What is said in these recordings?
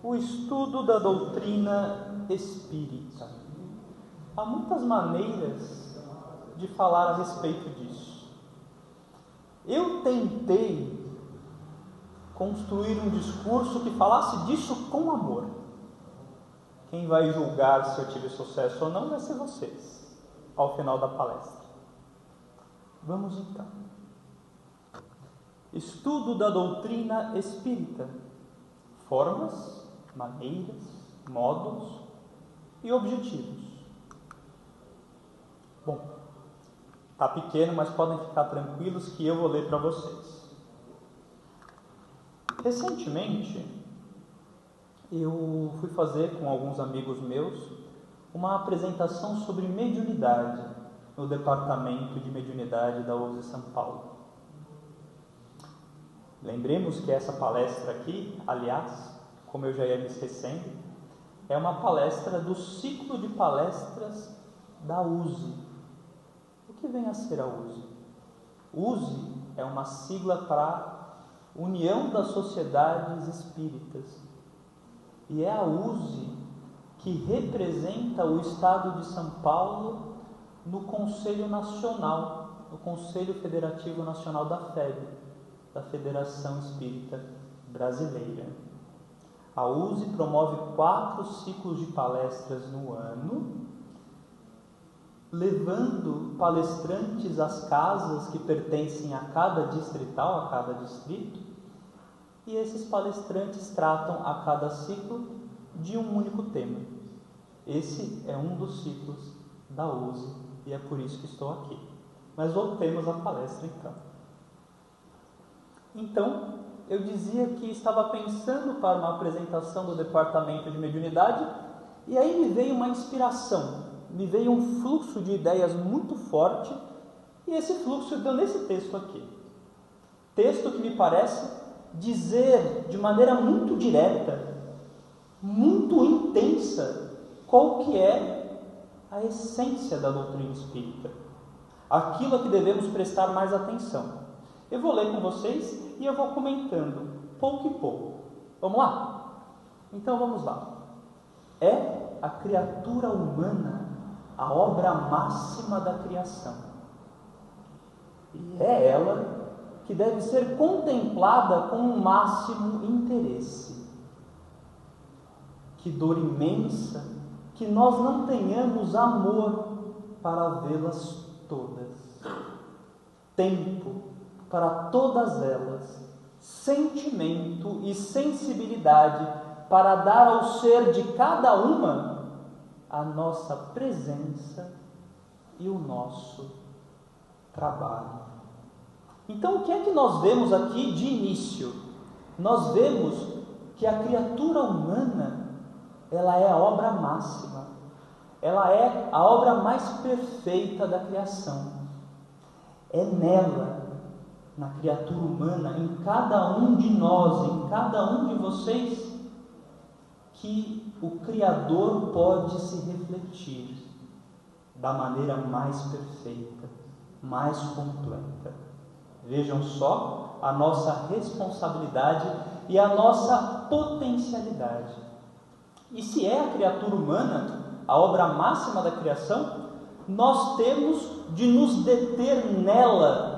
O estudo da doutrina espírita. Há muitas maneiras de falar a respeito disso. Eu tentei construir um discurso que falasse disso com amor. Quem vai julgar se eu tive sucesso ou não vai ser vocês, ao final da palestra. Vamos então. Estudo da doutrina espírita. Formas, maneiras, modos e objetivos. Bom, está pequeno, mas podem ficar tranquilos que eu vou ler para vocês. Recentemente, eu fui fazer com alguns amigos meus uma apresentação sobre mediunidade no departamento de mediunidade da USE São Paulo. Lembremos que essa palestra aqui, aliás, como eu já ia me esquecendo, é uma palestra do ciclo de palestras da USE. O que vem a ser a USE? USE é uma sigla para União das Sociedades Espíritas. E é a USE que representa o Estado de São Paulo no Conselho Nacional, no Conselho Federativo Nacional da FEB, da Federação Espírita Brasileira. A USE promove 4 ciclos de palestras no ano, levando palestrantes às casas que pertencem a cada distrital, a cada distrito, e esses palestrantes tratam a cada ciclo de um único tema. Esse é um dos ciclos da USE e é por isso que estou aqui. Mas voltemos à palestra então. Eu dizia que estava pensando para uma apresentação do departamento de mediunidade e aí me veio uma inspiração, me veio um fluxo de ideias muito forte e esse fluxo deu nesse texto aqui. Texto que me parece dizer de maneira muito direta, muito intensa, qual que é a essência da doutrina espírita, aquilo a que devemos prestar mais atenção. Eu vou ler com vocês e eu vou comentando pouco e pouco. Vamos lá? Então vamos lá. É a criatura humana a obra máxima da criação. E é ela que deve ser contemplada com o máximo interesse. Que dor imensa que nós não tenhamos amor para vê-las todas. Tempo para todas elas, sentimento e sensibilidade para dar ao ser de cada uma a nossa presença e o nosso trabalho. Então, o que é que nós vemos aqui de início? Nós vemos que a criatura humana, ela é a obra máxima, ela é a obra mais perfeita da criação. É nela, na criatura humana, em cada um de nós, em cada um de vocês, que o Criador pode se refletir da maneira mais perfeita, mais completa. Vejam só a nossa responsabilidade e a nossa potencialidade. E se é a criatura humana a obra máxima da criação, nós temos de nos deter nela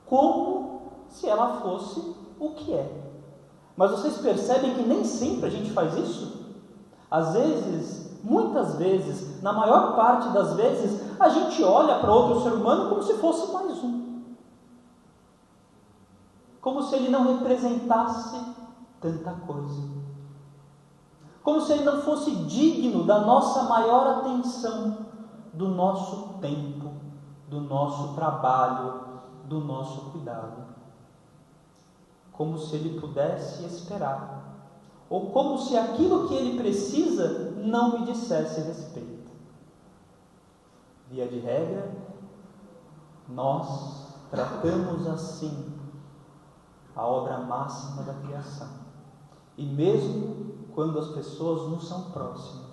como se ela fosse o que é. Mas vocês percebem que nem sempre a gente faz isso? Às vezes, muitas vezes, na maior parte das vezes, a gente olha para outro ser humano como se fosse mais um. Como se ele não representasse tanta coisa. Como se ele não fosse digno da nossa maior atenção, do nosso tempo, do nosso trabalho, do nosso cuidado. Como se ele pudesse esperar, ou como se aquilo que ele precisa não me dissesse respeito. Via de regra, nós tratamos assim a obra máxima da criação, e mesmo quando as pessoas nos são próximas.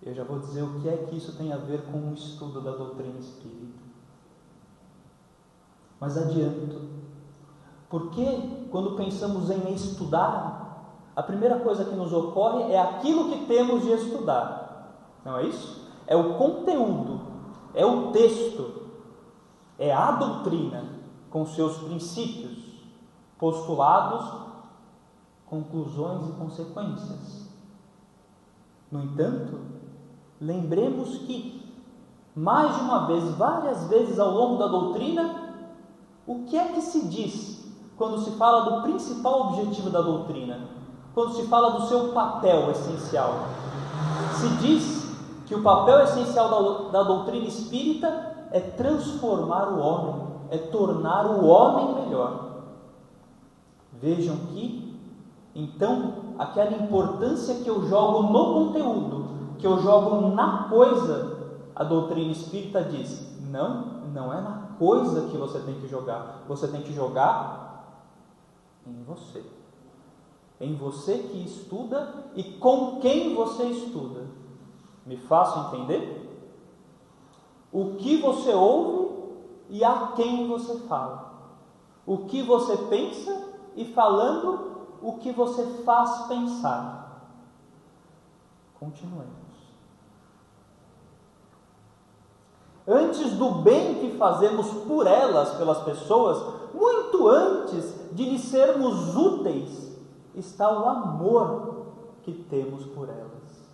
Eu já vou dizer o que é que isso tem a ver com o estudo da doutrina espírita. Mas adianto Porque quando pensamos em estudar, a primeira coisa que nos ocorre é aquilo que temos de estudar. Não é isso? É o conteúdo, é o texto, é a doutrina com seus princípios, postulados, conclusões e consequências. No entanto, lembremos que, mais de uma vez, várias vezes ao longo da doutrina, o que é que se diz quando se fala do principal objetivo da doutrina? Quando se fala do seu papel essencial? Se diz que o papel essencial da doutrina espírita é transformar o homem, é tornar o homem melhor. Vejam que, então, aquela importância que eu jogo no conteúdo, que eu jogo na coisa, a doutrina espírita diz: não é na coisa que você tem que jogar, você tem que jogar em você. Em você que estuda e com quem você estuda. Me faço entender? O que você ouve e a quem você fala. O que você pensa e falando, o que você faz pensar. Continuemos. Antes do bem que fazemos por elas, pelas pessoas, muito antes de lhes sermos úteis, está o amor que temos por elas.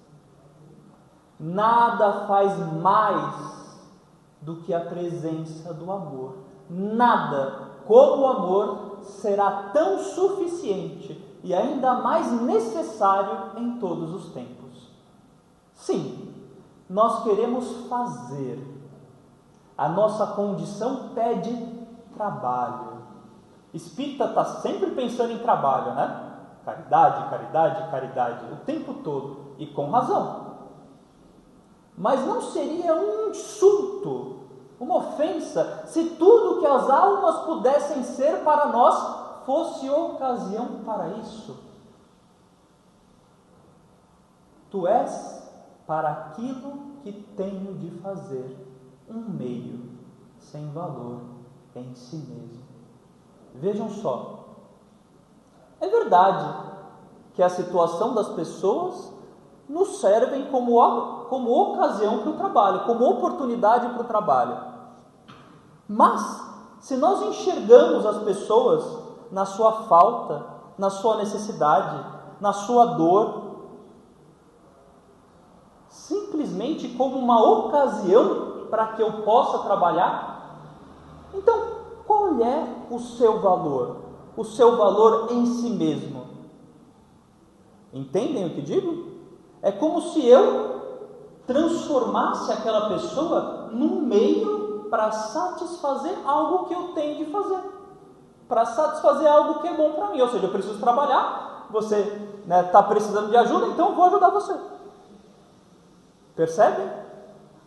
Nada faz mais do que a presença do amor. Nada como o amor será tão suficiente e ainda mais necessário em todos os tempos. Sim, nós queremos fazer. A nossa condição pede trabalho. Espírita está sempre pensando em trabalho, né? Caridade, caridade, caridade, o tempo todo, e com razão. Mas não seria um insulto, uma ofensa, se tudo que as almas pudessem ser para nós fosse ocasião para isso? Tu és para aquilo que tenho de fazer um meio sem valor em si mesmo. Vejam só, é verdade que a situação das pessoas nos servem como ocasião para o trabalho, como oportunidade para o trabalho. Mas, se nós enxergamos as pessoas na sua falta, na sua necessidade, na sua dor, simplesmente como uma ocasião para que eu possa trabalhar, então qual é o seu valor? O seu valor em si mesmo? Entendem o que digo? É como se eu transformasse aquela pessoa num meio para satisfazer algo que eu tenho de fazer, para satisfazer algo que é bom para mim. Ou seja, eu preciso trabalhar, você está precisando de ajuda, então eu vou ajudar você. Percebe?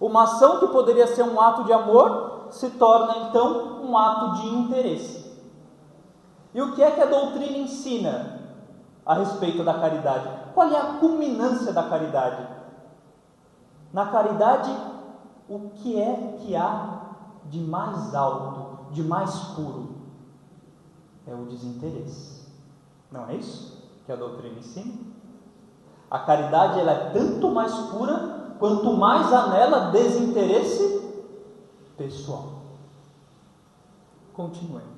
Uma ação que poderia ser um ato de amor se torna então um ato de interesse. E o que é que a doutrina ensina a respeito da caridade? Qual é a culminância da caridade? Na caridade, o que é que há de mais alto, de mais puro? É o desinteresse. Não é isso que a doutrina ensina? A caridade ela é tanto mais pura quanto mais há nela desinteresse pessoal. Continuemos.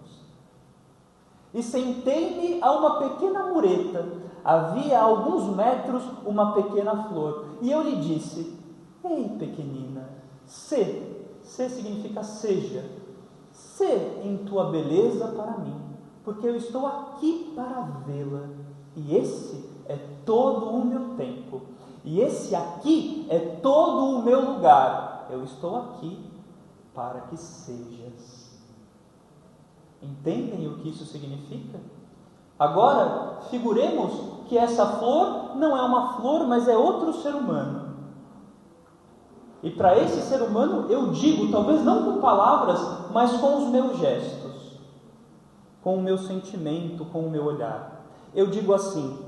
E sentei-me a uma pequena mureta. Havia a alguns metros uma pequena flor. E eu lhe disse: ei, pequenina, sê significa seja, sê em tua beleza para mim, porque eu estou aqui para vê-la. E esse é todo o meu tempo. E esse aqui é todo o meu lugar. Eu estou aqui para que sejas. Entendem o que isso significa? Agora, figuremos que essa flor não é uma flor, mas é outro ser humano. E para esse ser humano eu digo, talvez não com palavras, mas com os meus gestos, com o meu sentimento, com o meu olhar. Eu digo assim: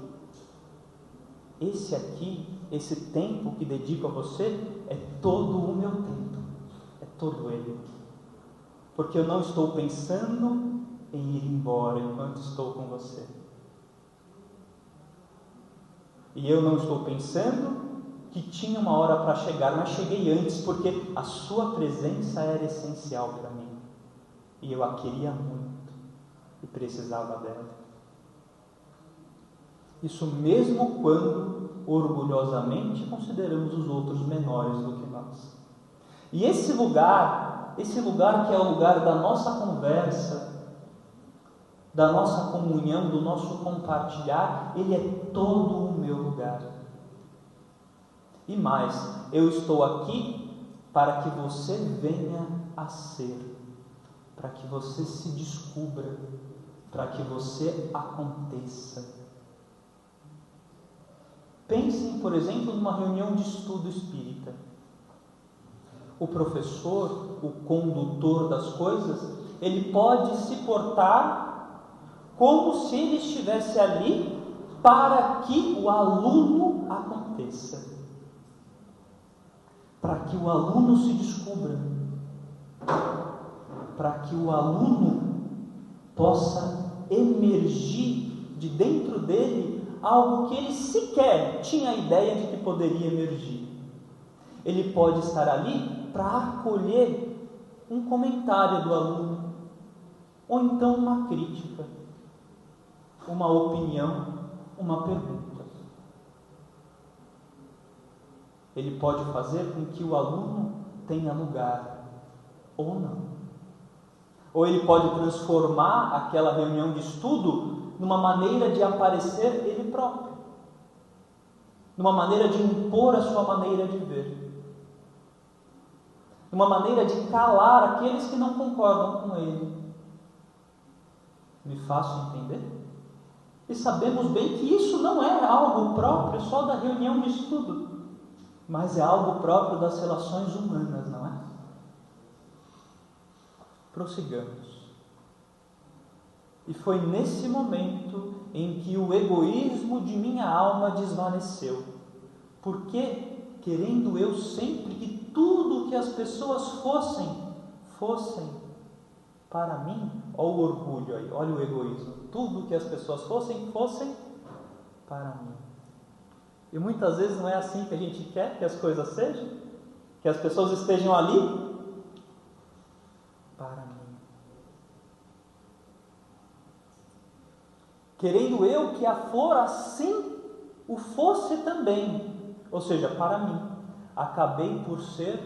esse aqui, esse tempo que dedico a você, é todo o meu tempo, é todo ele. Porque eu não estou pensando em ir embora enquanto estou com você. E eu não estou pensando que tinha uma hora para chegar, mas cheguei antes, porque a sua presença era essencial para mim. E eu a queria muito e precisava dela. Isso mesmo quando orgulhosamente consideramos os outros menores do que nós. E esse lugar que é o lugar da nossa conversa, da nossa comunhão, do nosso compartilhar, ele é todo o meu lugar. E mais, eu estou aqui para que você venha a ser, para que você se descubra, para que você aconteça. Pensem, por exemplo, numa reunião de estudo espírita. O professor, o condutor das coisas, ele pode se portar como se ele estivesse ali para que o aluno aconteça, para que o aluno se descubra, para que o aluno possa emergir de dentro dele algo que ele sequer tinha a ideia de que poderia emergir. Ele pode estar ali para acolher um comentário do aluno, ou então uma crítica, uma opinião, uma pergunta. Ele pode fazer com que o aluno tenha lugar, ou não. Ou ele pode transformar aquela reunião de estudo numa maneira de aparecer ele próprio, numa maneira de impor a sua maneira de ver, numa maneira de calar aqueles que não concordam com ele. Me faço entender? E sabemos bem que isso não é algo próprio só da reunião de estudo, mas é algo próprio das relações humanas, não é? Prossigamos. E foi nesse momento em que o egoísmo de minha alma desvaneceu. Porque, querendo eu sempre que tudo que as pessoas fossem para mim, olha o orgulho aí, olha o egoísmo, tudo que as pessoas fossem para mim. E muitas vezes não é assim que a gente quer que as coisas sejam, que as pessoas estejam ali para mim. Querendo eu que a flor assim o fosse também, ou seja, para mim, acabei por ser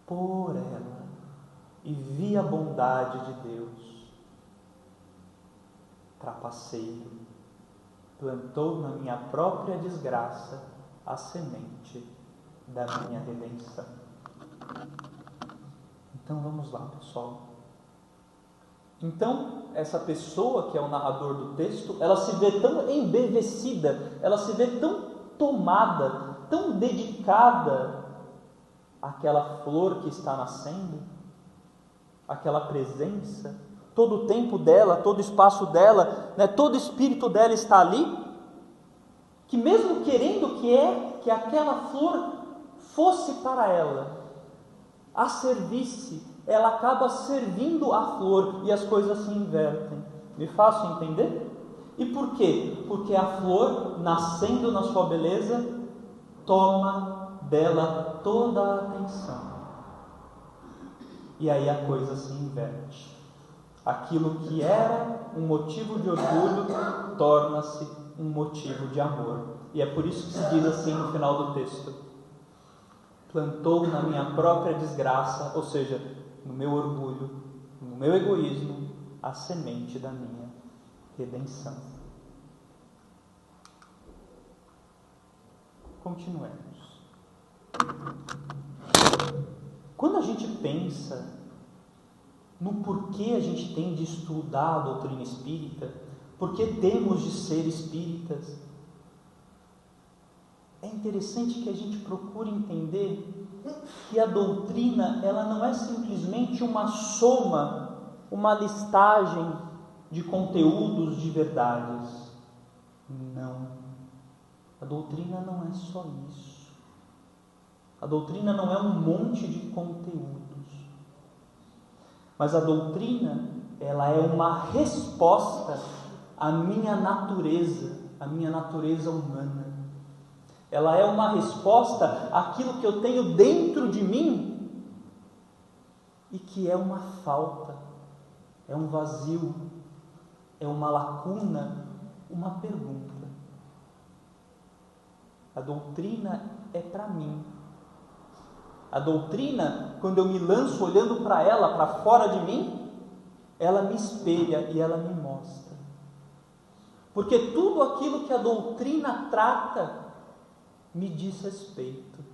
por ela, e vi a bondade de Deus. Trapaceiro, plantou na minha própria desgraça a semente da minha redenção. Então vamos lá, pessoal. Então, essa pessoa que é o narrador do texto, ela se vê tão embevecida, ela se vê tão tomada, tão dedicada àquela flor que está nascendo, àquela presença, todo o tempo dela, todo o espaço dela, todo o espírito dela está ali, que mesmo querendo que aquela flor fosse para ela, a servisse, ela acaba servindo a flor e as coisas se invertem. Me faço entender? E por quê? Porque a flor, nascendo na sua beleza, toma dela toda a atenção. E aí a coisa se inverte. Aquilo que era um motivo de orgulho torna-se um motivo de amor. E é por isso que se diz assim no final do texto: plantou na minha própria desgraça, ou seja, no meu orgulho, no meu egoísmo, a semente da minha redenção. Continuemos. Quando a gente pensa no porquê a gente tem de estudar a doutrina espírita, porquê temos de ser espíritas, é interessante que a gente procure entender que a doutrina, ela não é simplesmente uma soma, uma listagem de conteúdos de verdades. Não. A doutrina não é só isso. A doutrina não é um monte de conteúdos. Mas a doutrina ela é uma resposta à minha natureza humana. Ela é uma resposta àquilo que eu tenho dentro de mim e que é uma falta, é um vazio, é uma lacuna, uma pergunta. A doutrina é para mim. A doutrina, quando eu me lanço olhando para ela, para fora de mim, ela me espelha e ela me mostra. Porque tudo aquilo que a doutrina trata me diz respeito.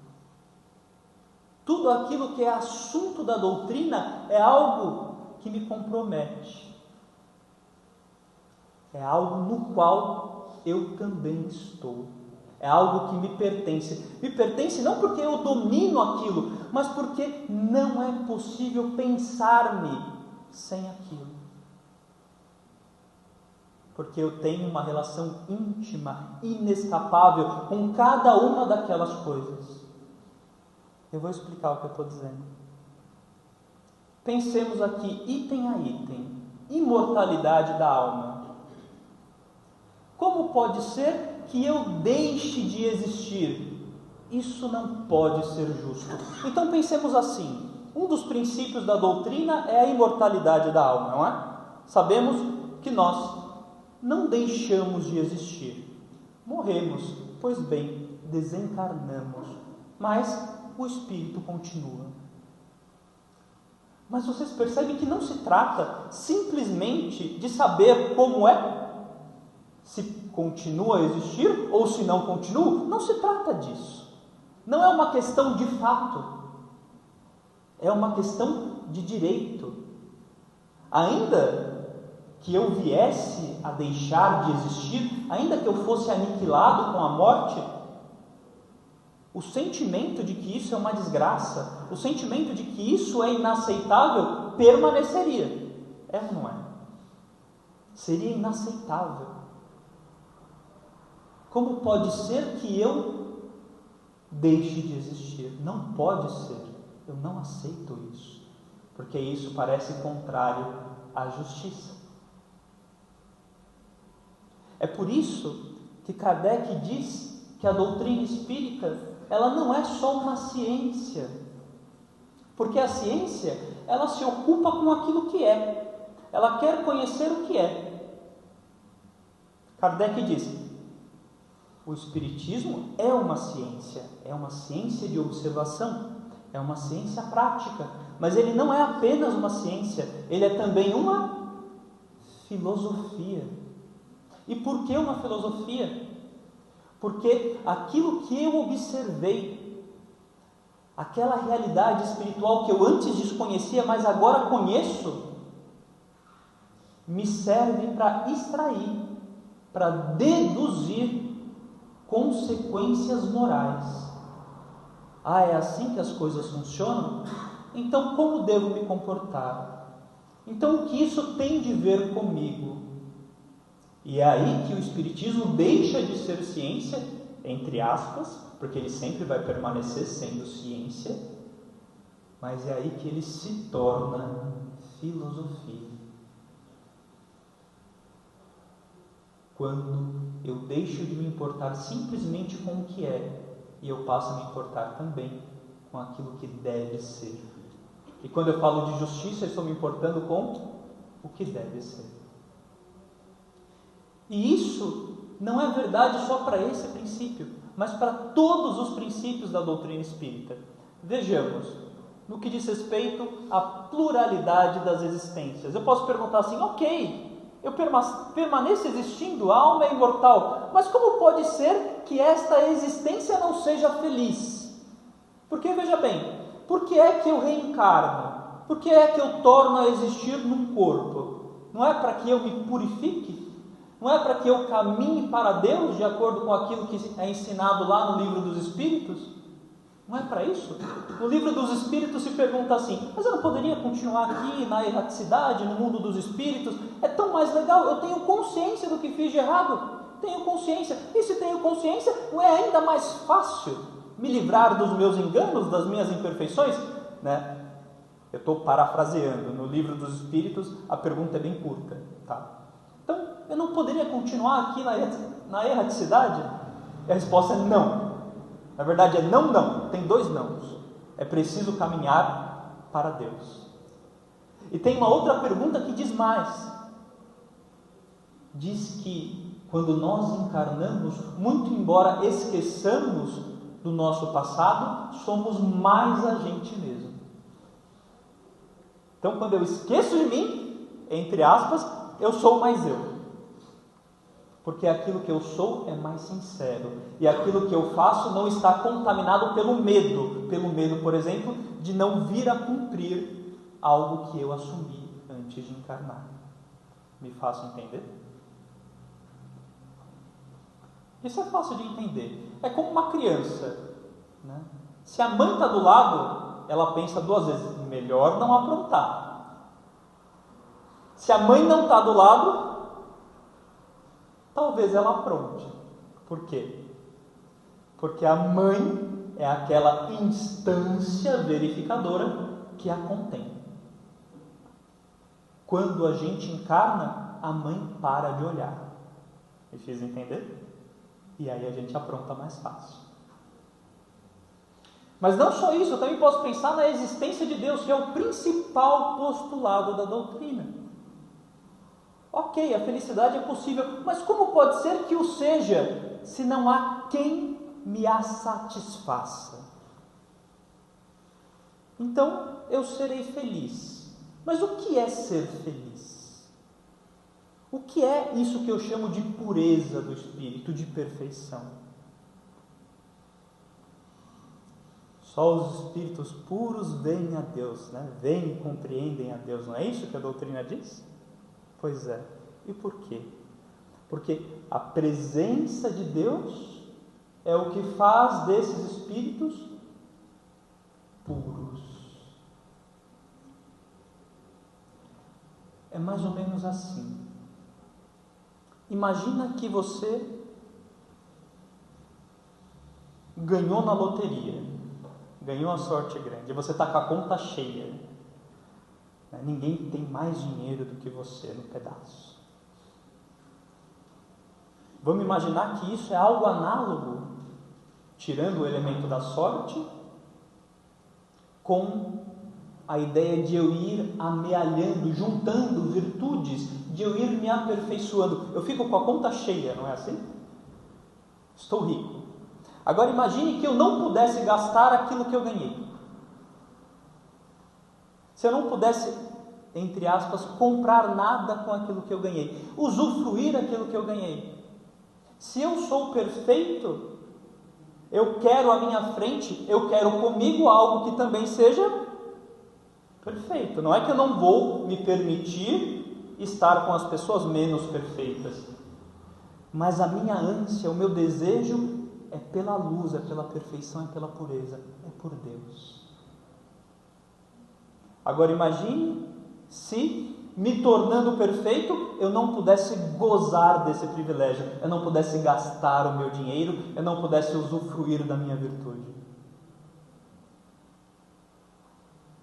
Tudo aquilo que é assunto da doutrina é algo que me compromete. É algo no qual eu também estou. É algo que me pertence. Me pertence não porque eu domino aquilo, mas porque não é possível pensar-me sem aquilo. Porque eu tenho uma relação íntima, inescapável com cada uma daquelas coisas. Eu vou explicar o que eu estou dizendo. Pensemos aqui, item a item. Imortalidade da alma. Como pode ser que eu deixe de existir? Isso não pode ser justo. Então pensemos assim. Um dos princípios da doutrina é a imortalidade da alma, não é? Sabemos que nós não deixamos de existir. Morremos, pois bem, desencarnamos, mas o espírito continua. Mas vocês percebem que não se trata simplesmente de saber como é, se continua a existir ou se não continua. Não se trata disso. Não é uma questão de fato, é uma questão de direito. Ainda que eu viesse a deixar de existir, ainda que eu fosse aniquilado com a morte, o sentimento de que isso é uma desgraça, o sentimento de que isso é inaceitável, permaneceria. É ou não é? Seria inaceitável. Como pode ser que eu deixe de existir? Não pode ser. Eu não aceito isso, porque isso parece contrário à justiça. É por isso que Kardec diz que a doutrina espírita, ela não é só uma ciência, porque a ciência, ela se ocupa com aquilo que é, ela quer conhecer o que é. Kardec diz, o espiritismo é uma ciência de observação, é uma ciência prática, mas ele não é apenas uma ciência, ele é também uma filosofia. E por que uma filosofia? Porque aquilo que eu observei, aquela realidade espiritual que eu antes desconhecia, mas agora conheço, me serve para extrair, para deduzir consequências morais. Ah, é assim que as coisas funcionam? Então, como devo me comportar? Então, o que isso tem de ver comigo? E é aí que o Espiritismo deixa de ser ciência, entre aspas, porque ele sempre vai permanecer sendo ciência, mas é aí que ele se torna filosofia. Quando eu deixo de me importar simplesmente com o que é, e eu passo a me importar também com aquilo que deve ser. E quando eu falo de justiça, eu estou me importando com o que deve ser. E isso não é verdade só para esse princípio, mas para todos os princípios da doutrina espírita. Vejamos, no que diz respeito à pluralidade das existências. Eu posso perguntar assim, ok, eu permaneço existindo, a alma é imortal, mas como pode ser que esta existência não seja feliz? Porque, veja bem, por que é que eu reencarno? Por que é que eu torno a existir num corpo? Não é para que eu me purifique? Não é para que eu caminhe para Deus, de acordo com aquilo que é ensinado lá no Livro dos Espíritos? Não é para isso? No Livro dos Espíritos se pergunta assim, mas eu não poderia continuar aqui na erraticidade, no mundo dos espíritos? É tão mais legal, eu tenho consciência do que fiz de errado. Tenho consciência. E se tenho consciência, não é ainda mais fácil me livrar dos meus enganos, das minhas imperfeições? Né? Eu estou parafraseando. No Livro dos Espíritos, a pergunta é bem curta. Tá? Então, eu não poderia continuar aqui na erraticidade? E a resposta é não. Na verdade, é não, não. Tem 2 nãos. É preciso caminhar para Deus. E tem uma outra pergunta que diz mais. Diz que quando nós encarnamos, muito embora esqueçamos do nosso passado, somos mais a gente mesmo. Então, quando eu esqueço de mim, entre aspas, eu sou mais eu. Porque aquilo que eu sou é mais sincero. E aquilo que eu faço não está contaminado pelo medo. Pelo medo, por exemplo, de não vir a cumprir algo que eu assumi antes de encarnar. Me faço entender? Isso é fácil de entender. É como uma criança, né? Se a mãe está do lado, ela pensa 2 vezes, melhor não aprontar. Se a mãe não está do lado, talvez ela apronte. Por quê? Porque a mãe é aquela instância verificadora que a contém. Quando a gente encarna, a mãe para de olhar. Me fiz entender? E aí a gente apronta mais fácil. Mas não só isso, eu também posso pensar na existência de Deus, que é o principal postulado da doutrina. Ok, a felicidade é possível, mas como pode ser que o seja, se não há quem me a satisfaça? Então, eu serei feliz. Mas o que é ser feliz? O que é isso que eu chamo de pureza do espírito, de perfeição? Só os espíritos puros veem a Deus, né? Veem e compreendem a Deus. Não é isso que a doutrina diz? Pois é. E por quê? Porque a presença de Deus é o que faz desses espíritos puros. É mais ou menos assim. Imagina que você ganhou na loteria, ganhou a sorte grande, você está com a conta cheia. Ninguém tem mais dinheiro do que você no pedaço. Vamos imaginar que isso é algo análogo, tirando o elemento da sorte, com a ideia de eu ir amealhando, juntando virtudes, de eu ir me aperfeiçoando. Eu fico com a conta cheia, não é assim? Estou rico. Agora imagine que eu não pudesse gastar aquilo que eu ganhei. Se eu não pudesse, entre aspas, comprar nada com aquilo que eu ganhei, usufruir aquilo que eu ganhei. Se eu sou perfeito, eu quero à minha frente, eu quero comigo algo que também seja perfeito. Não é que eu não vou me permitir estar com as pessoas menos perfeitas, mas a minha ânsia, o meu desejo é pela luz, é pela perfeição, é pela pureza, é por Deus. Agora imagine se, me tornando perfeito, eu não pudesse gozar desse privilégio, eu não pudesse gastar o meu dinheiro, eu não pudesse usufruir da minha virtude.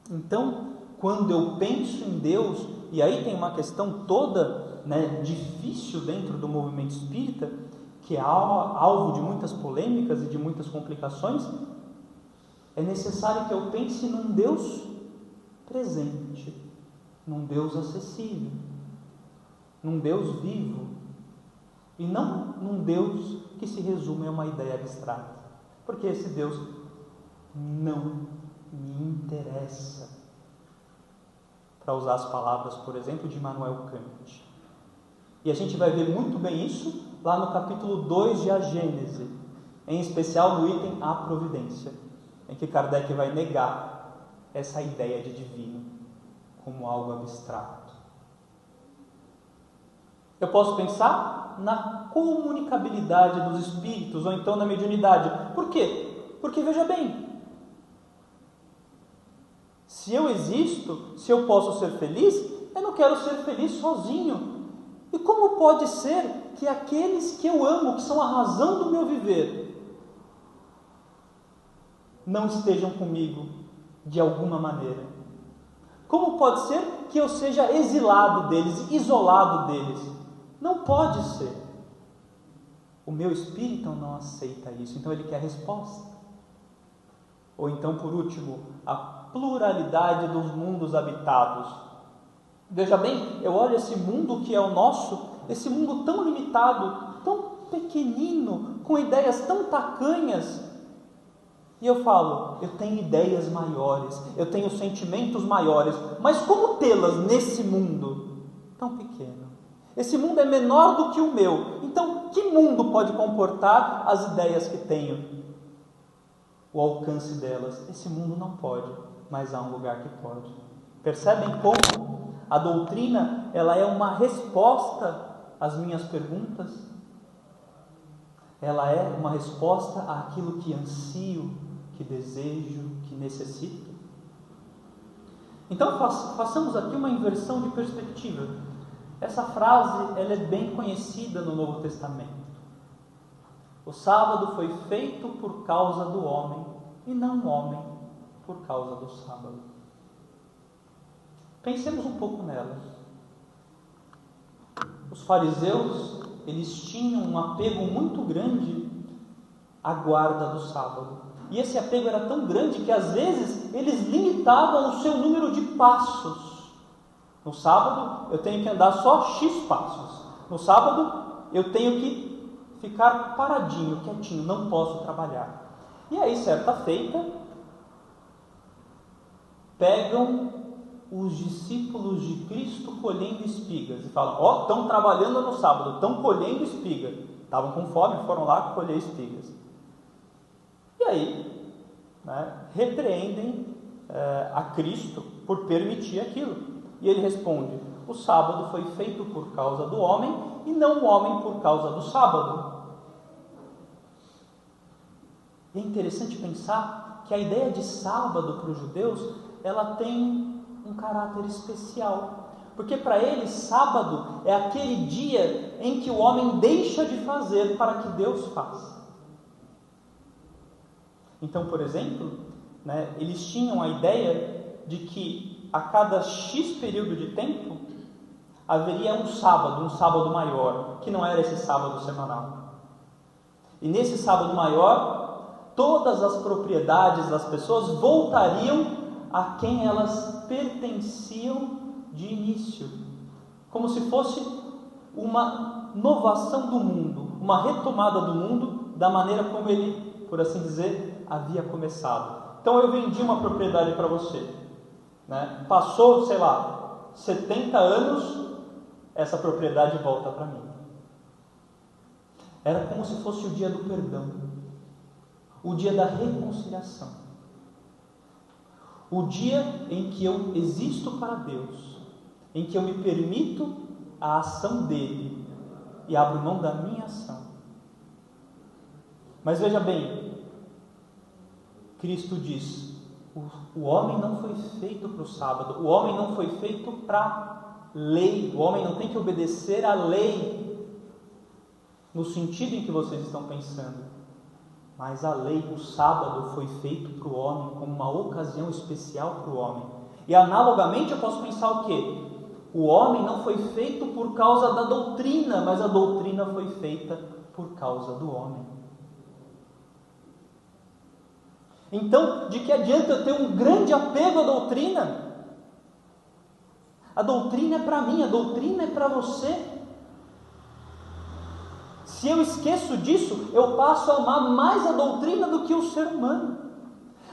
Então, quando eu penso em Deus, e aí tem uma questão toda, difícil dentro do movimento espírita, que é alvo de muitas polêmicas e de muitas complicações, é necessário que eu pense num Deus presente, num Deus acessível, num Deus vivo, e não num Deus que se resume a uma ideia abstrata, porque esse Deus não me interessa, para usar as palavras, por exemplo, de Immanuel Kant. E a gente vai ver muito bem isso lá no capítulo 2 de A Gênese, em especial no item A Providência, em que Kardec vai negar essa ideia de divino como algo abstrato. Eu posso pensar na comunicabilidade dos espíritos, ou então na mediunidade. Por quê? Porque, veja bem, se eu existo, se eu posso ser feliz, eu não quero ser feliz sozinho. E como pode ser que aqueles que eu amo, que são a razão do meu viver, não estejam comigo de alguma maneira? Como pode ser que eu seja exilado deles, isolado deles? Não pode ser. O meu espírito não aceita isso, então ele quer resposta. Ou então, por último, a pluralidade dos mundos habitados. Veja bem, eu olho esse mundo que é o nosso, esse mundo tão limitado, tão pequenino, com ideias tão tacanhas, e eu falo, eu tenho ideias maiores, eu tenho sentimentos maiores, mas como tê-las nesse mundo tão pequeno? Esse mundo é menor do que o meu, então que mundo pode comportar as ideias que tenho? O alcance delas, esse mundo não pode, mas há um lugar que pode. Percebem como a doutrina, ela é uma resposta às minhas perguntas? Ela é uma resposta àquilo que ansio, que desejo, que necessito? Então façamos aqui uma inversão de perspectiva. Essa frase, ela é bem conhecida no Novo Testamento. O sábado foi feito por causa do homem, e não o homem por causa do sábado. Pensemos um pouco nela. Os fariseus, eles tinham um apego muito grande à guarda do sábado. E esse apego era tão grande que às vezes eles limitavam o seu número de passos. No sábado eu tenho que andar só X passos. No sábado eu tenho que ficar paradinho, quietinho, não posso trabalhar. E aí, certa feita, pegam os discípulos de Cristo colhendo espigas e falam: ó, estão trabalhando no sábado, estão colhendo espiga. Estavam com fome, foram lá colher espigas. E aí, repreendem a Cristo por permitir aquilo. E ele responde: o sábado foi feito por causa do homem e não o homem por causa do sábado. É interessante pensar que a ideia de sábado para os judeus, ela tem um caráter especial, porque para eles sábado é aquele dia em que o homem deixa de fazer para que Deus faça. Então, por exemplo, eles tinham a ideia de que a cada X período de tempo haveria um sábado maior, que não era esse sábado semanal. E nesse sábado maior, todas as propriedades das pessoas voltariam a quem elas pertenciam de início, como se fosse uma novação do mundo, uma retomada do mundo da maneira como ele, por assim dizer, havia começado. Então eu vendi uma propriedade para você, passou, 70 anos, essa propriedade volta para mim. Era como se fosse o dia do perdão, o dia da reconciliação, o dia em que eu existo para Deus, em que eu me permito a ação dele e abro mão da minha ação. Mas veja bem, Cristo diz: o homem não foi feito para o sábado, o homem não foi feito para lei, o homem não tem que obedecer à lei no sentido em que vocês estão pensando. Mas a lei, o sábado, foi feito para o homem como uma ocasião especial para o homem. E analogamente eu posso pensar o quê? O homem não foi feito por causa da doutrina, mas a doutrina foi feita por causa do homem. Então, de que adianta eu ter um grande apego à doutrina? A doutrina é para mim, a doutrina é para você. Se eu esqueço disso, eu passo a amar mais a doutrina do que o ser humano.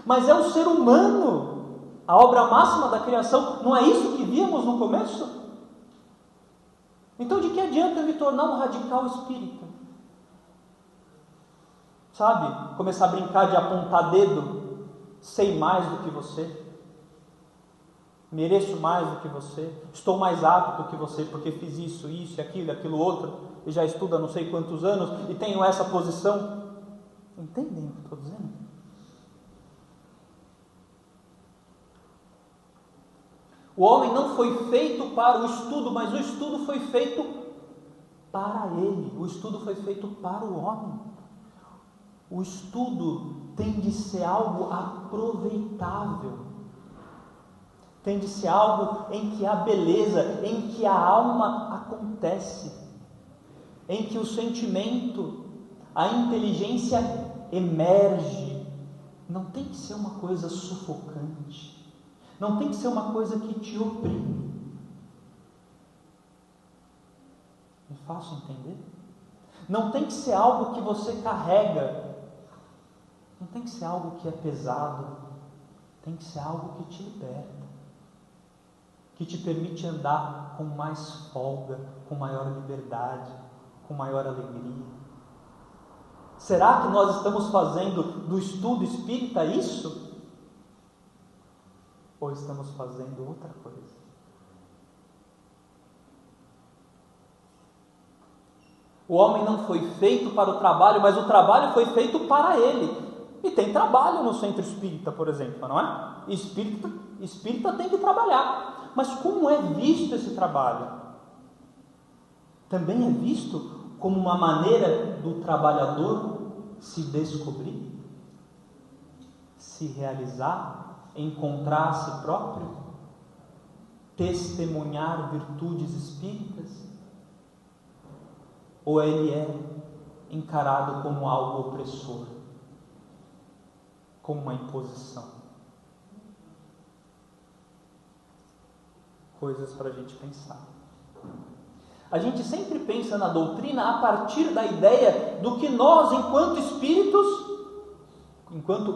Mas é o ser humano, a obra máxima da criação, não é isso que víamos no começo? Então de que adianta eu me tornar um radical espírita? Sabe, começar a brincar de apontar dedo, sei mais do que você, mereço mais do que você, estou mais apto do que você porque fiz isso, aquilo outro, e já estudo há não sei quantos anos e tenho essa posição. Entendem o que eu estou dizendo? O homem não foi feito para o estudo, mas o estudo foi feito para ele. O estudo foi feito para o homem. O estudo tem de ser algo aproveitável. Tem de ser algo em que há beleza, em que a alma acontece, em que o sentimento, a inteligência emerge. Não tem que ser uma coisa sufocante, não tem que ser uma coisa que te oprime. Me faço entender? Não tem que ser algo que você carrega, não tem que ser algo que é pesado, tem que ser algo que te liberta, que te permite andar com mais folga, com maior liberdade, com maior alegria. Será que nós estamos fazendo do estudo espírita isso? Ou estamos fazendo outra coisa? O homem não foi feito para o trabalho, mas o trabalho foi feito para ele. E tem trabalho no centro espírita, por exemplo, não é? Espírita tem que trabalhar. Mas como é visto esse trabalho? Também é visto como uma maneira do trabalhador se descobrir, se realizar, encontrar a si próprio, testemunhar virtudes espíritas? Ou ele é encarado como algo opressor, como uma imposição? Coisas para a gente pensar. A gente sempre pensa na doutrina a partir da ideia do que nós, enquanto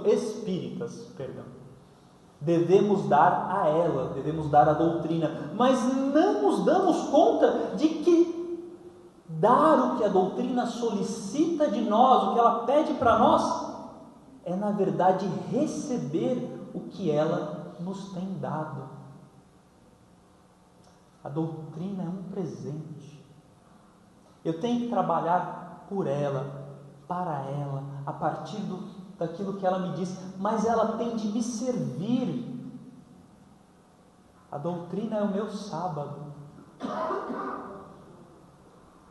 espíritas, devemos dar a ela, devemos dar a doutrina, mas não nos damos conta de que dar o que a doutrina solicita de nós, o que ela pede para nós, é na verdade receber o que ela nos tem dado. A doutrina é um presente. Eu tenho que trabalhar por ela, para ela, a partir daquilo que ela me diz, mas ela tem de me servir. A doutrina é o meu sábado.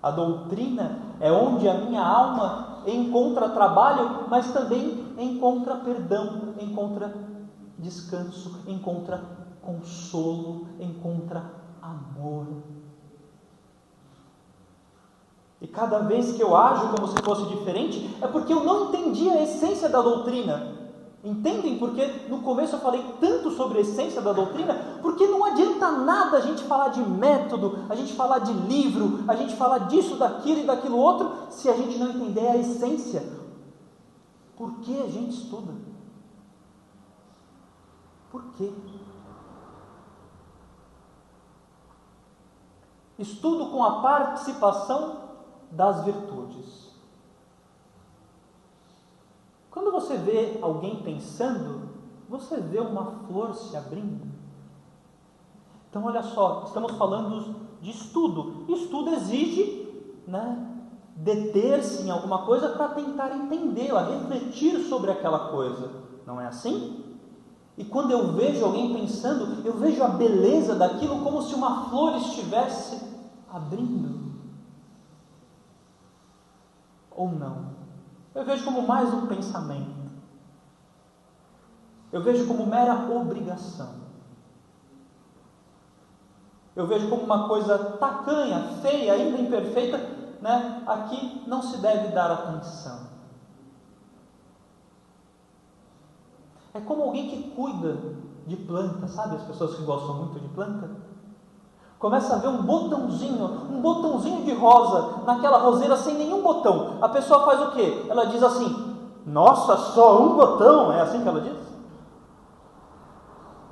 A doutrina é onde a minha alma encontra trabalho, mas também encontra perdão, encontra descanso, encontra consolo, encontra amor. E cada vez que eu ajo como se fosse diferente, é porque eu não entendi a essência da doutrina. Entendem? Porque no começo eu falei tanto sobre a essência da doutrina, porque não adianta nada a gente falar de método, a gente falar de livro, a gente falar disso, daquilo e daquilo outro, se a gente não entender a essência. Por que a gente estuda? Por quê? Estudo com a participação das virtudes. Quando você vê alguém pensando, você vê uma flor se abrindo. Então, olha só, estamos falando de estudo. Estudo exige, deter-se em alguma coisa para tentar entendê-la, refletir sobre aquela coisa. Não é assim? E quando eu vejo alguém pensando, eu vejo a beleza daquilo como se uma flor estivesse abrindo. Ou não? Eu vejo como mais um pensamento. Eu vejo como mera obrigação. Eu vejo como uma coisa tacanha, feia, ainda imperfeita, aqui não se deve dar atenção. É como alguém que cuida de planta, sabe? As pessoas que gostam muito de planta. Começa a ver um botãozinho de rosa naquela roseira sem nenhum botão. A pessoa faz o quê? Ela diz assim: nossa, só um botão. É assim que ela diz?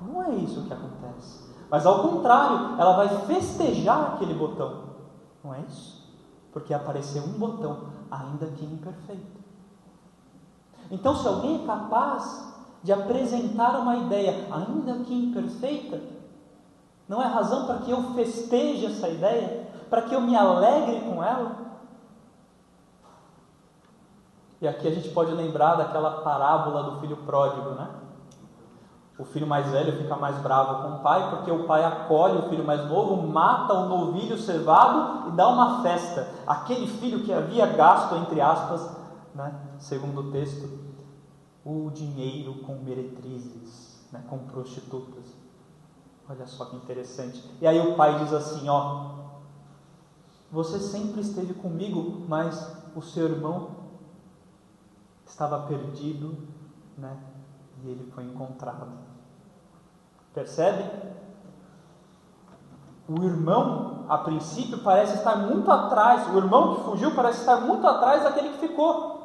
Não é isso que acontece. Mas ao contrário, ela vai festejar aquele botão. Não é isso? Porque apareceu um botão, ainda que imperfeito. Então, se alguém é capaz de apresentar uma ideia, ainda que imperfeita, não é razão para que eu festeje essa ideia, para que eu me alegre com ela? E aqui a gente pode lembrar daquela parábola do filho pródigo, O filho mais velho fica mais bravo com o pai, porque o pai acolhe o filho mais novo, mata o novilho cevado e dá uma festa. Aquele filho que havia gasto, entre aspas, segundo o texto, o dinheiro com meretrizes, com prostitutas. Olha só que interessante. E aí o pai diz assim, ó, você sempre esteve comigo, mas o seu irmão estava perdido, né? E ele foi encontrado. Percebe? O irmão, a princípio, parece estar muito atrás. O irmão que fugiu parece estar muito atrás daquele que ficou.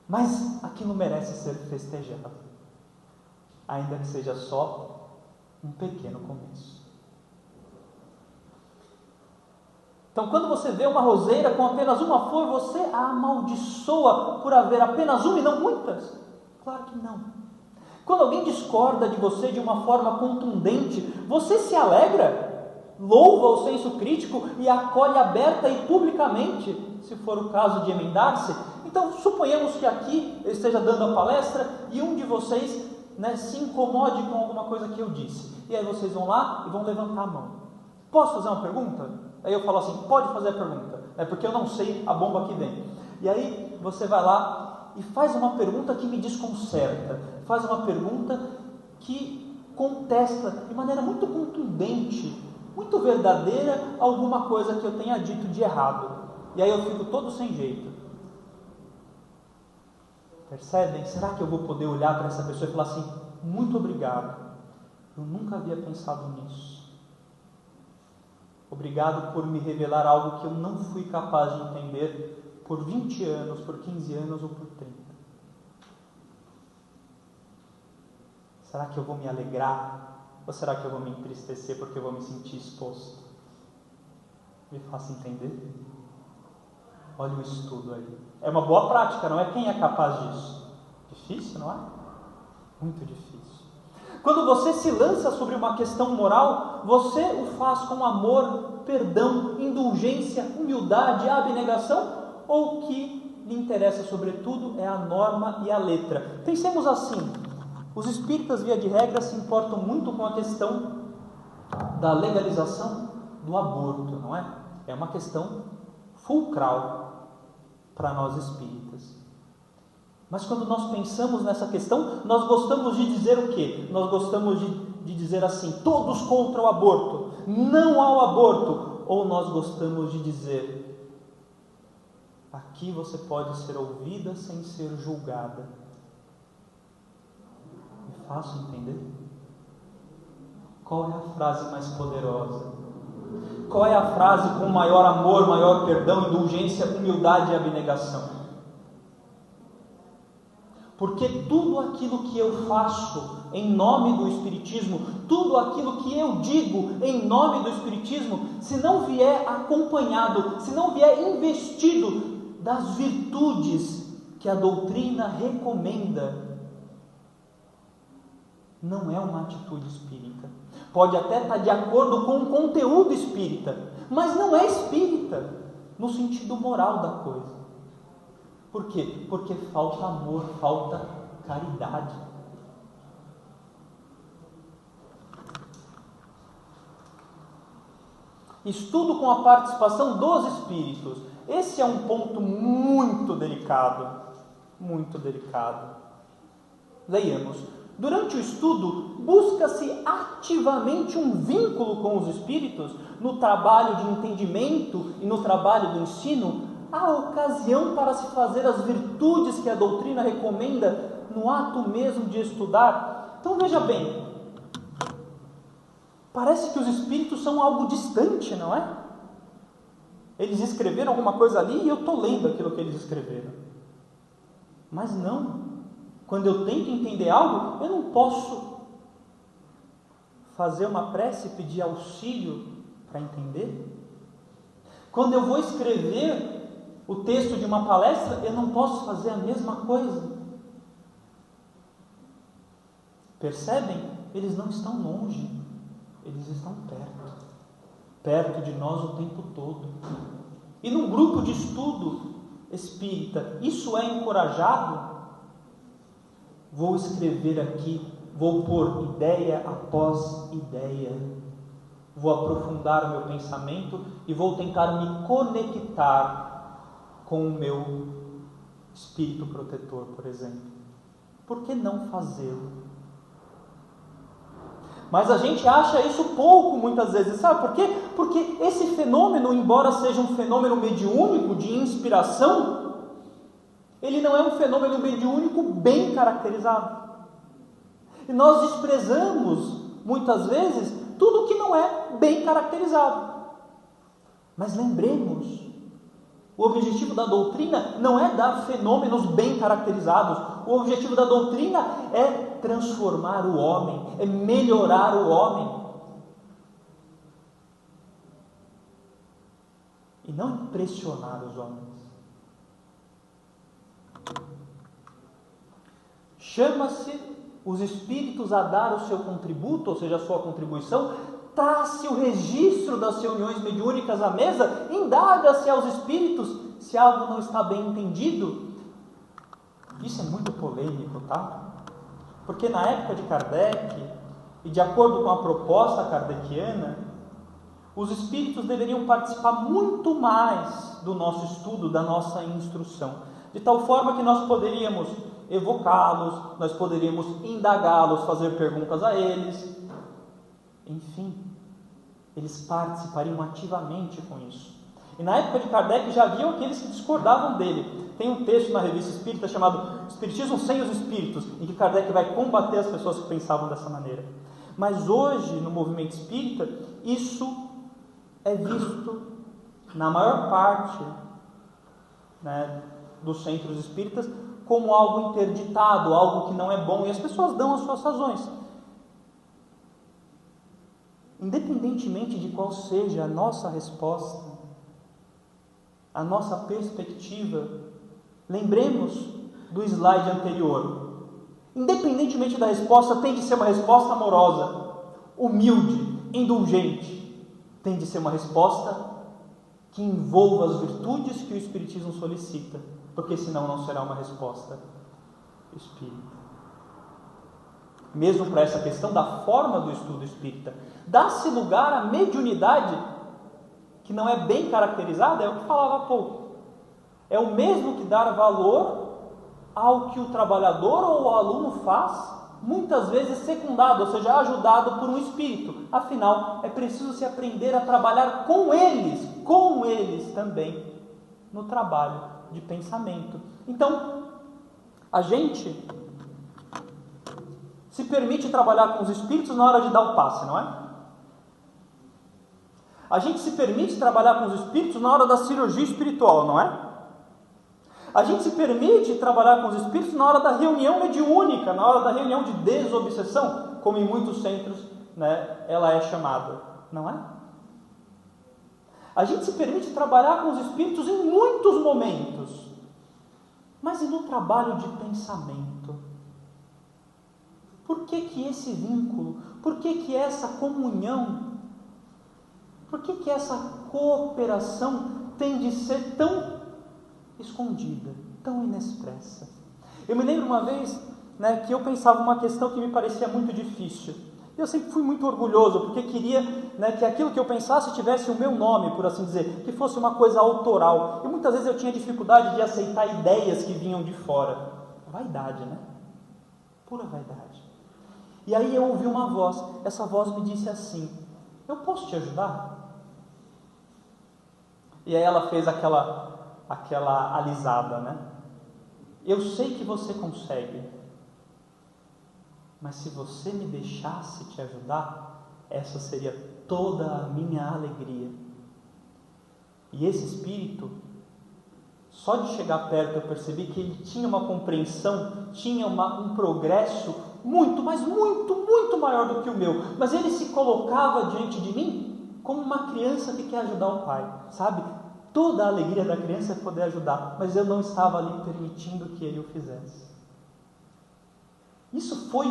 Mas aquilo merece ser festejado, ainda que seja só um pequeno começo. Então, quando você vê uma roseira com apenas uma flor, você a amaldiçoa por haver apenas uma e não muitas? Claro que não. Quando alguém discorda de você de uma forma contundente, você se alegra, louva o senso crítico e acolhe aberta e publicamente, se for o caso de emendar-se. Então, suponhamos que aqui eu esteja dando a palestra e um de vocês, né, se incomode com alguma coisa que eu disse. E aí vocês vão lá e vão levantar a mão. Posso fazer uma pergunta? Aí eu falo assim, pode fazer a pergunta, porque eu não sei a bomba que vem. E aí você vai lá e faz uma pergunta que me desconcerta, faz uma pergunta que contesta de maneira muito contundente, muito verdadeira, alguma coisa que eu tenha dito de errado. E aí eu fico todo sem jeito. Percebem? Será que eu vou poder olhar para essa pessoa e falar assim, muito obrigado, eu nunca havia pensado nisso. Obrigado por me revelar algo que eu não fui capaz de entender por 20 anos, por 15 anos ou por 30. Será que eu vou me alegrar? Ou será que eu vou me entristecer porque eu vou me sentir exposto? Me faça entender? Olha o estudo aí. É uma boa prática, não é? Quem é capaz disso? Difícil, não é? Muito difícil. Quando você se lança sobre uma questão moral, você o faz com amor, perdão, indulgência, humildade, abnegação, ou o que lhe interessa sobretudo é a norma e a letra? Pensemos assim, os espíritas, via de regra, se importam muito com a questão da legalização do aborto, não é? É uma questão fulcral para nós espíritas. Mas quando nós pensamos nessa questão, nós gostamos de dizer o quê? Nós gostamos de dizer assim, todos contra o aborto, não ao aborto. Ou nós gostamos de dizer, aqui você pode ser ouvida sem ser julgada. Me faço entender? Qual é a frase mais poderosa? Qual é a frase com maior amor, maior perdão, indulgência, humildade e abnegação? Porque tudo aquilo que eu faço em nome do Espiritismo, tudo aquilo que eu digo em nome do Espiritismo, se não vier acompanhado, se não vier investido das virtudes que a doutrina recomenda, não é uma atitude espírita. Pode até estar de acordo com o conteúdo espírita, mas não é espírita no sentido moral da coisa. Por quê? Porque falta amor, falta caridade. Estudo com a participação dos espíritos. Esse é um ponto muito delicado. Muito delicado. Leiamos. Durante o estudo, busca-se ativamente um vínculo com os espíritos no trabalho de entendimento e no trabalho do ensino. Há ocasião para se fazer as virtudes que a doutrina recomenda no ato mesmo de estudar. Então veja bem, parece que os espíritos são algo distante, não é? Eles escreveram alguma coisa ali e eu estou lendo aquilo que eles escreveram. Mas não, quando eu tento entender algo, eu não posso fazer uma prece e pedir auxílio para entender. Quando eu vou escrever o texto de uma palestra, eu não posso fazer a mesma coisa. Percebem? Eles não estão longe, eles estão perto. Perto de nós o tempo todo. E num grupo de estudo espírita, isso é encorajado? Vou escrever aqui, vou pôr ideia após ideia. Vou aprofundar o meu pensamento e vou tentar me conectar com o meu espírito protetor, por exemplo. Por que não fazê-lo? Mas a gente acha isso pouco muitas vezes, sabe por quê? Porque esse fenômeno, embora seja um fenômeno mediúnico de inspiração, ele não é um fenômeno mediúnico bem caracterizado. E nós desprezamos, muitas vezes, tudo que não é bem caracterizado. Mas lembremos, o objetivo da doutrina não é dar fenômenos bem caracterizados. O objetivo da doutrina é transformar o homem, é melhorar o homem. E não impressionar os homens. Chama-se os espíritos a dar o seu contributo, ou seja, a sua contribuição, traz-se o registro das reuniões mediúnicas à mesa, indaga-se aos espíritos se algo não está bem entendido. Isso é muito polêmico, tá? Porque na época de Kardec, e de acordo com a proposta kardeciana, os espíritos deveriam participar muito mais do nosso estudo, da nossa instrução, de tal forma que nós poderíamos evocá-los, nós poderíamos indagá-los, fazer perguntas a eles, enfim, eles participariam ativamente com isso. E na época de Kardec já haviam aqueles que discordavam dele. Tem um texto na Revista Espírita chamado Espiritismo sem os Espíritos, em que Kardec vai combater as pessoas que pensavam dessa maneira. Mas hoje, no movimento espírita, isso é visto na maior parte, né, dos centros espíritas como algo interditado, algo que não é bom, e as pessoas dão as suas razões. Independentemente de qual seja a nossa resposta, a nossa perspectiva, lembremos do slide anterior. Independentemente da resposta, tem de ser uma resposta amorosa, humilde, indulgente. Tem de ser uma resposta que envolva as virtudes que o Espiritismo solicita, porque senão não será uma resposta espírita. Mesmo para essa questão da forma do estudo espírita, dá-se lugar à mediunidade que não é bem caracterizada, é o que falava há pouco. É o mesmo que dar valor ao que o trabalhador ou o aluno faz, muitas vezes secundado, ou seja, ajudado por um espírito. Afinal, é preciso se aprender a trabalhar com eles também, no trabalho de pensamento. Então, a gente se permite trabalhar com os espíritos na hora de dar o passe, não é? A gente se permite trabalhar com os espíritos na hora da cirurgia espiritual, não é? A gente se permite trabalhar com os espíritos na hora da reunião mediúnica, na hora da reunião de desobsessão, como em muitos centros, né, ela é chamada, não é? A gente se permite trabalhar com os espíritos em muitos momentos, mas e no trabalho de pensamento? Por que esse vínculo? Por que essa comunhão? Por que essa cooperação tem de ser tão escondida, tão inexpressa? Eu me lembro uma vez, né, que eu pensava uma questão que me parecia muito difícil. Eu sempre fui muito orgulhoso, porque queria, né, que aquilo que eu pensasse tivesse o meu nome, por assim dizer, que fosse uma coisa autoral. E muitas vezes eu tinha dificuldade de aceitar ideias que vinham de fora. Vaidade, né? Pura vaidade. E aí eu ouvi uma voz, essa voz me disse assim: eu posso te ajudar? E aí ela fez aquela alisada, né? Eu sei que você consegue, mas se você me deixasse te ajudar, essa seria toda a minha alegria. E esse espírito, só de chegar perto eu percebi que ele tinha uma compreensão, tinha um progresso muito, mas muito, muito maior do que o meu. Mas ele se colocava diante de mim como uma criança que quer ajudar o pai, sabe? Toda a alegria da criança é poder ajudar, mas eu não estava ali permitindo que ele o fizesse. Isso foi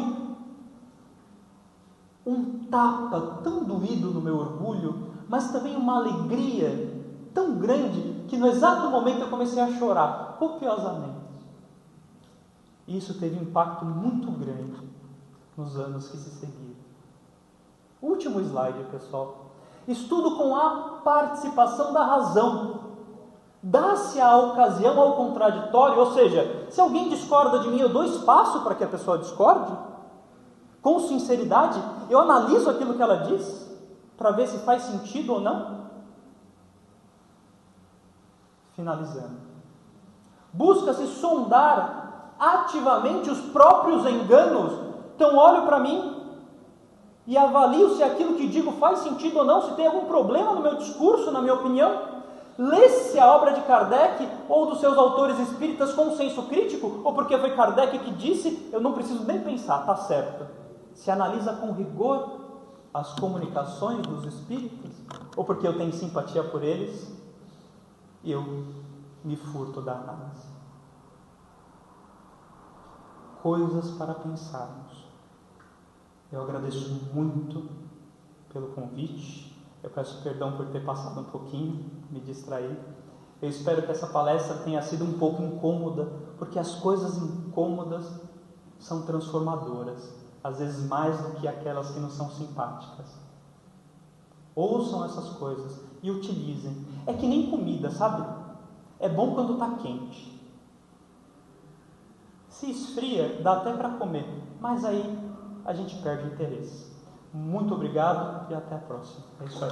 um tapa tão doído no meu orgulho, mas também uma alegria tão grande, que no exato momento eu comecei a chorar, copiosamente. E isso teve um impacto muito grande nos anos que se seguiram. Último slide, pessoal. Estudo com a participação da razão. Dá-se a ocasião ao contraditório, ou seja, se alguém discorda de mim, eu dou espaço para que a pessoa discorde? com sinceridade, eu analiso aquilo que ela diz, para ver se faz sentido ou não. Finalizando. Busca-se sondar ativamente os próprios enganos. Então olho para mim e avalio se aquilo que digo faz sentido ou não, se tem algum problema no meu discurso, na minha opinião. Lê-se a obra de Kardec ou dos seus autores espíritas com um senso crítico, ou porque foi Kardec que disse, eu não preciso nem pensar, está certo. Se analisa com rigor as comunicações dos espíritas, ou porque eu tenho simpatia por eles, eu me furto da análise. Coisas para pensarmos. Eu agradeço muito pelo convite. Eu peço perdão por ter passado um pouquinho, me distraí. Eu espero que essa palestra tenha sido um pouco incômoda, porque as coisas incômodas são transformadoras, às vezes mais do que aquelas que não são simpáticas. Ouçam essas coisas e utilizem. É que nem comida, sabe? É bom quando está quente. Se esfria, dá até para comer, mas aí a gente perde o interesse. Muito obrigado e até a próxima. É isso aí.